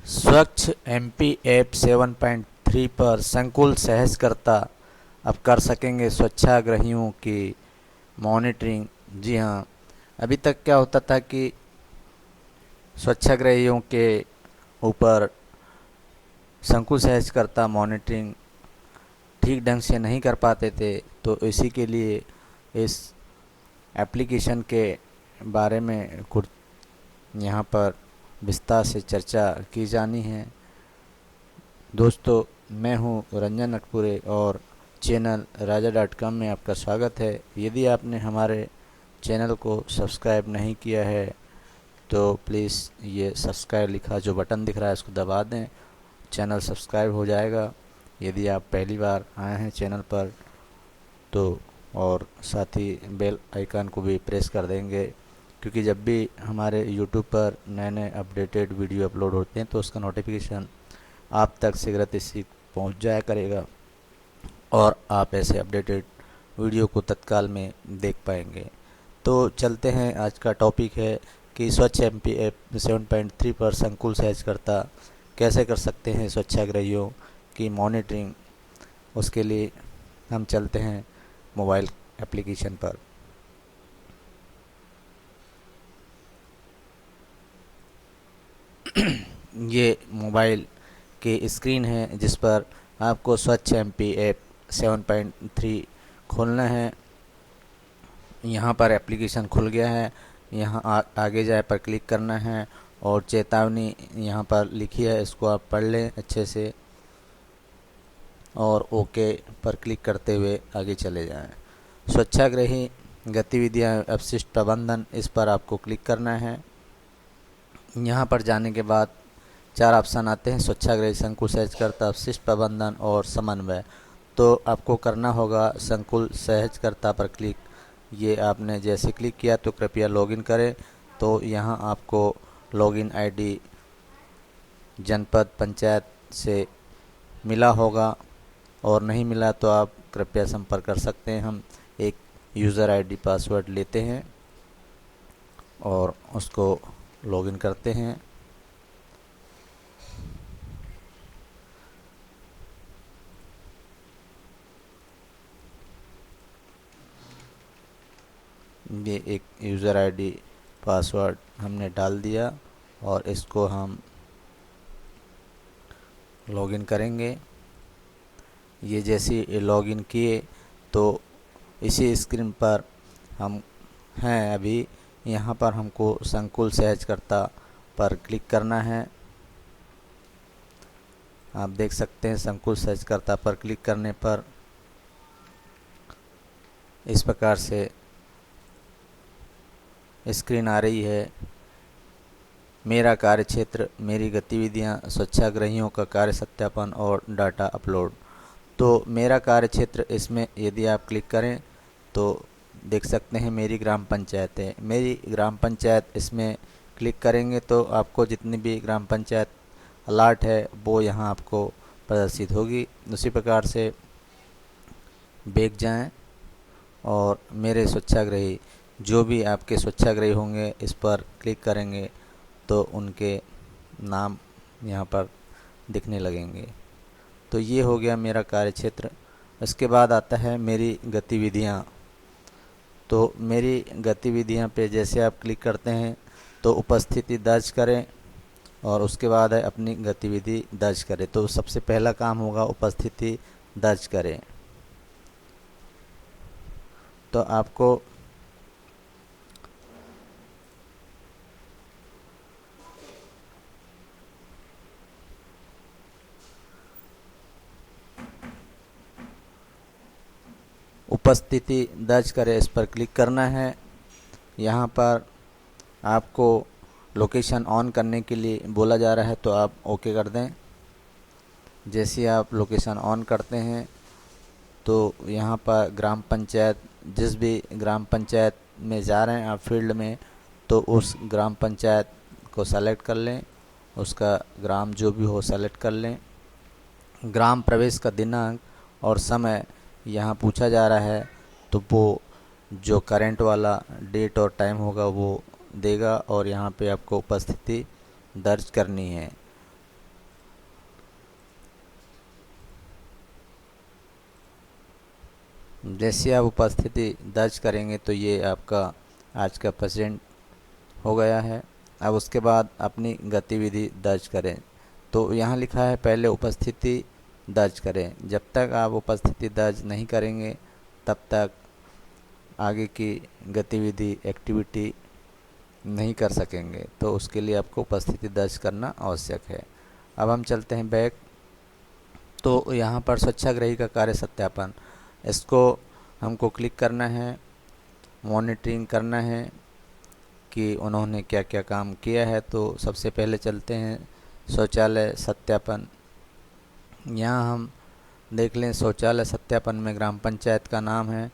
स्वच्छ MP app 7.3 पर संकुल सहजकर्ता अब कर सकेंगे स्वच्छाग्रहियों की मॉनिटरिंग। जी हाँ, अभी तक क्या होता था कि स्वच्छाग्रहियों के ऊपर संकुल सहजकर्ता मॉनिटरिंग ठीक ढंग से नहीं कर पाते थे। तो इसी के लिए इस एप्लीकेशन के बारे में कुछ यहाँ पर विस्तार से चर्चा की जानी है। दोस्तों, मैं हूँ रंजन नटपुरे और चैनल raja.com में आपका स्वागत है। यदि आपने हमारे चैनल को सब्सक्राइब नहीं किया है तो प्लीज़ ये सब्सक्राइब लिखा जो बटन दिख रहा है इसको दबा दें, चैनल सब्सक्राइब हो जाएगा। यदि आप पहली बार आए हैं चैनल पर तो और साथ ही बेल आइकन को भी प्रेस कर देंगे, क्योंकि जब भी हमारे यूट्यूब पर नए नए अपडेटेड वीडियो अपलोड होते हैं तो उसका नोटिफिकेशन आप तक शीघ्रता से पहुंच जाया करेगा और आप ऐसे अपडेटेड वीडियो को तत्काल में देख पाएंगे। तो चलते हैं, आज का टॉपिक है कि स्वच्छ एमपी ऐप 7.3 पर संकुल सहजकर्ता कैसे कर सकते हैं स्वच्छाग्रहियों की मॉनिटरिंग। उसके लिए हम चलते हैं मोबाइल एप्लीकेशन पर। ये मोबाइल की स्क्रीन है जिस पर आपको स्वच्छ एमपी ऐप 7.3 खोलना है। यहाँ पर एप्लीकेशन खुल गया है। यहाँ आगे जाए पर क्लिक करना है और चेतावनी यहाँ पर लिखी है, इसको आप पढ़ लें अच्छे से और ओके पर क्लिक करते हुए आगे चले जाएं। स्वच्छाग्रही गतिविधियाँ अपशिष्ट प्रबंधन, इस पर आपको क्लिक करना है। यहाँ पर जाने के बाद 4 ऑप्शन आते हैं, स्वच्छाग्रही, संकुल सहजकर्ता, अपशिष्ट प्रबंधन और समन्वय। तो आपको करना होगा संकुल सहजकर्ता पर क्लिक। ये आपने जैसे क्लिक किया तो कृपया लॉगिन करें। तो यहाँ आपको लॉगिन आईडी जनपद पंचायत से मिला होगा और नहीं मिला तो आप कृपया संपर्क कर सकते हैं। हम एक यूज़र आईडी पासवर्ड लेते हैं और उसको लॉगिन करते हैं। ये एक यूज़र आईडी पासवर्ड हमने डाल दिया और इसको हम लॉगिन करेंगे। ये जैसे लॉगिन किए तो इसी स्क्रीन पर हम हैं अभी। यहाँ पर हमको संकुल सहजकर्ता पर क्लिक करना है। आप देख सकते हैं संकुल सहजकर्ता पर क्लिक करने पर इस प्रकार से स्क्रीन आ रही है। मेरा कार्य क्षेत्र, मेरी गतिविधियाँ, स्वच्छाग्रहियों का कार्य सत्यापन और डाटा अपलोड। तो मेरा कार्य क्षेत्र, इसमें यदि आप क्लिक करें तो देख सकते हैं मेरी ग्राम पंचायत है। मेरी ग्राम पंचायत, इसमें क्लिक करेंगे तो आपको जितनी भी ग्राम पंचायत अलॉट है वो यहाँ आपको प्रदर्शित होगी। उसी प्रकार से बैक जाएं और मेरे स्वच्छाग्रही, जो भी आपके स्वच्छाग्रही होंगे इस पर क्लिक करेंगे तो उनके नाम यहाँ पर दिखने लगेंगे। तो ये हो गया मेरा कार्य क्षेत्र। इसके बाद आता है मेरी गतिविधियाँ। तो मेरी गतिविधियाँ पे जैसे आप क्लिक करते हैं तो उपस्थिति दर्ज करें और उसके बाद है अपनी गतिविधि दर्ज करें। तो सबसे पहला काम होगा उपस्थिति दर्ज करें। तो आपको उपस्थिति दर्ज करें, इस पर क्लिक करना है। यहाँ पर आपको लोकेशन ऑन करने के लिए बोला जा रहा है तो आप ओके कर दें। जैसे आप लोकेशन ऑन करते हैं तो यहाँ पर ग्राम पंचायत, जिस भी ग्राम पंचायत में जा रहे हैं आप फील्ड में, तो उस ग्राम पंचायत को सेलेक्ट कर लें, उसका ग्राम जो भी हो सेलेक्ट कर लें। ग्राम प्रवेश का दिनांक और समय यहाँ पूछा जा रहा है तो वो जो करंट वाला डेट और टाइम होगा वो देगा और यहाँ पे आपको उपस्थिति दर्ज करनी है। जैसे आप उपस्थिति दर्ज करेंगे तो ये आपका आज का प्रेजेंट हो गया है। अब उसके बाद अपनी गतिविधि दर्ज करें। तो यहाँ लिखा है पहले उपस्थिति दर्ज करें। जब तक आप उपस्थिति दर्ज नहीं करेंगे तब तक आगे की गतिविधि एक्टिविटी नहीं कर सकेंगे। तो उसके लिए आपको उपस्थिति दर्ज करना आवश्यक है। अब हम चलते हैं बैक। तो यहाँ पर स्वच्छाग्रही का कार्य सत्यापन, इसको हमको क्लिक करना है, मॉनिटरिंग करना है कि उन्होंने क्या क्या काम किया है। तो सबसे पहले चलते हैं शौचालय सत्यापन। यहाँ हम देख लें शौचालय सत्यापन में ग्राम पंचायत का नाम है,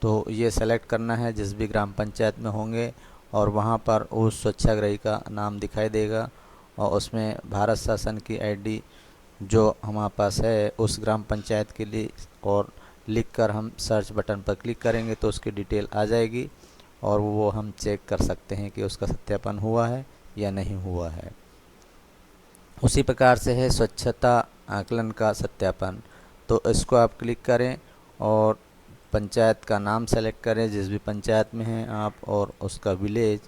तो ये सेलेक्ट करना है जिस भी ग्राम पंचायत में होंगे, और वहाँ पर उस स्वच्छाग्रही का नाम दिखाई देगा और उसमें भारत शासन की आईडी जो हमारे पास है उस ग्राम पंचायत के लिए, और लिखकर हम सर्च बटन पर क्लिक करेंगे तो उसकी डिटेल आ जाएगी और वो हम चेक कर सकते हैं कि उसका सत्यापन हुआ है या नहीं हुआ है। उसी प्रकार से है स्वच्छता आकलन का सत्यापन। तो इसको आप क्लिक करें और पंचायत का नाम सेलेक्ट करें जिस भी पंचायत में हैं आप, और उसका विलेज,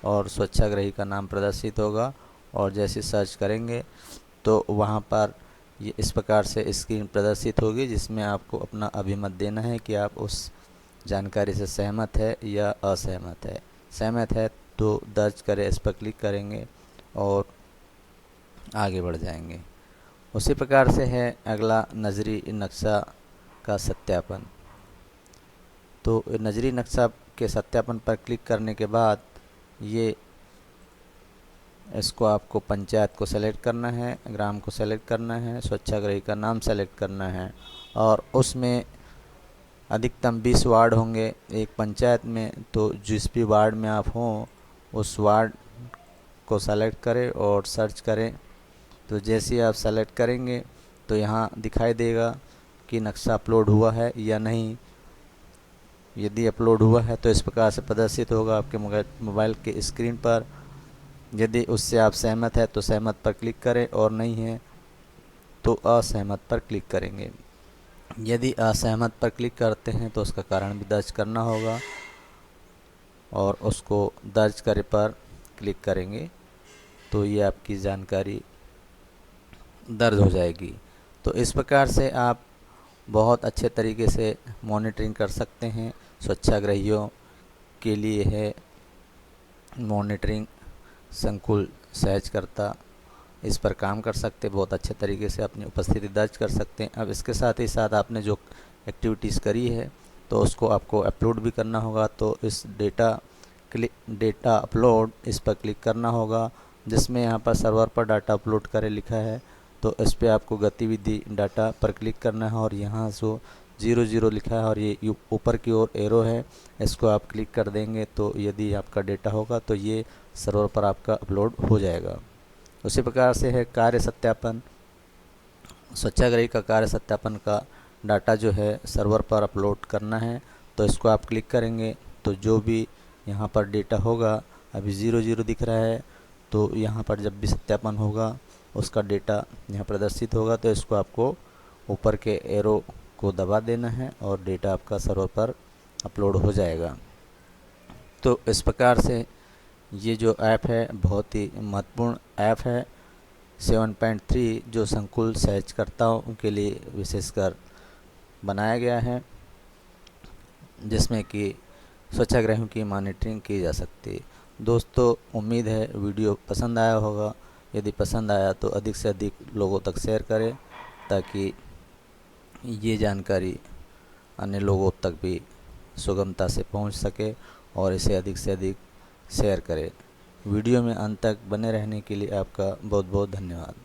और स्वच्छाग्रही का नाम प्रदर्शित होगा। और जैसे सर्च करेंगे तो वहाँ पर ये इस प्रकार से स्क्रीन प्रदर्शित होगी जिसमें आपको अपना अभिमत देना है कि आप उस जानकारी से सहमत है या असहमत है। सहमत है तो दर्ज करें, इस पर क्लिक करेंगे और आगे बढ़ जाएंगे। उसी प्रकार से है अगला नज़री नक्शा का सत्यापन। तो नज़री नक्शा के सत्यापन पर क्लिक करने के बाद ये इसको आपको पंचायत को सेलेक्ट करना है, ग्राम को सेलेक्ट करना है, स्वच्छाग्रही का नाम सेलेक्ट करना है, और उसमें अधिकतम 20 वार्ड होंगे एक पंचायत में। तो जिस भी वार्ड में आप हों उस वार्ड को सेलेक्ट करें और सर्च करें। तो जैसे आप सेलेक्ट करेंगे तो यहाँ दिखाई देगा कि नक्शा अपलोड हुआ है या नहीं। यदि अपलोड हुआ है तो इस प्रकार से प्रदर्शित होगा आपके मोबाइल के स्क्रीन पर। यदि उससे आप सहमत है तो सहमत पर क्लिक करें, और नहीं है तो असहमत पर क्लिक करेंगे। यदि असहमत पर क्लिक करते हैं तो उसका कारण भी दर्ज करना होगा, और उसको दर्ज करे पर क्लिक करेंगे तो ये आपकी जानकारी दर्ज हो जाएगी। तो इस प्रकार से आप बहुत अच्छे तरीके से मॉनिटरिंग कर सकते हैं। स्वच्छाग्रहियों के लिए है मॉनिटरिंग संकुल सहजकर्ता, इस पर काम कर सकते, बहुत अच्छे तरीके से अपनी उपस्थिति दर्ज कर सकते हैं। अब इसके साथ ही साथ आपने जो एक्टिविटीज़ करी है तो उसको आपको अपलोड भी करना होगा। तो इस डेटा अपलोड, इस पर क्लिक करना होगा जिसमें यहाँ पर सर्वर पर डाटा अपलोड करें लिखा है। तो इस पर आपको गतिविधि डाटा पर क्लिक करना है और यहाँ जो 00 लिखा है और ये ऊपर की ओर एरो है, इसको आप क्लिक कर देंगे तो यदि आपका डेटा होगा तो ये सर्वर पर आपका अपलोड हो जाएगा। उसी प्रकार से है कार्य सत्यापन। स्वच्छाग्रही का कार्य सत्यापन का डाटा जो है सर्वर पर अपलोड करना है। तो इसको आप क्लिक करेंगे तो जो भी यहाँ पर डेटा होगा, अभी 00 दिख रहा है, तो यहाँ पर जब भी सत्यापन होगा उसका डेटा यहाँ प्रदर्शित होगा। तो इसको आपको ऊपर के एरो को दबा देना है और डेटा आपका सर्वर पर अपलोड हो जाएगा। तो इस प्रकार से ये जो ऐप है बहुत ही महत्वपूर्ण ऐप है। 7.3 जो संकुल सहजकर्ताओं के लिए विशेषकर बनाया गया है, जिसमें कि स्वच्छाग्रहियों की मॉनिटरिंग की जा सकती है। दोस्तों, उम्मीद है वीडियो पसंद आया होगा। यदि पसंद आया तो अधिक से अधिक लोगों तक शेयर करें ताकि ये जानकारी अन्य लोगों तक भी सुगमता से पहुंच सके, और इसे अधिक से अधिक शेयर करें। वीडियो में अंत तक बने रहने के लिए आपका बहुत बहुत धन्यवाद।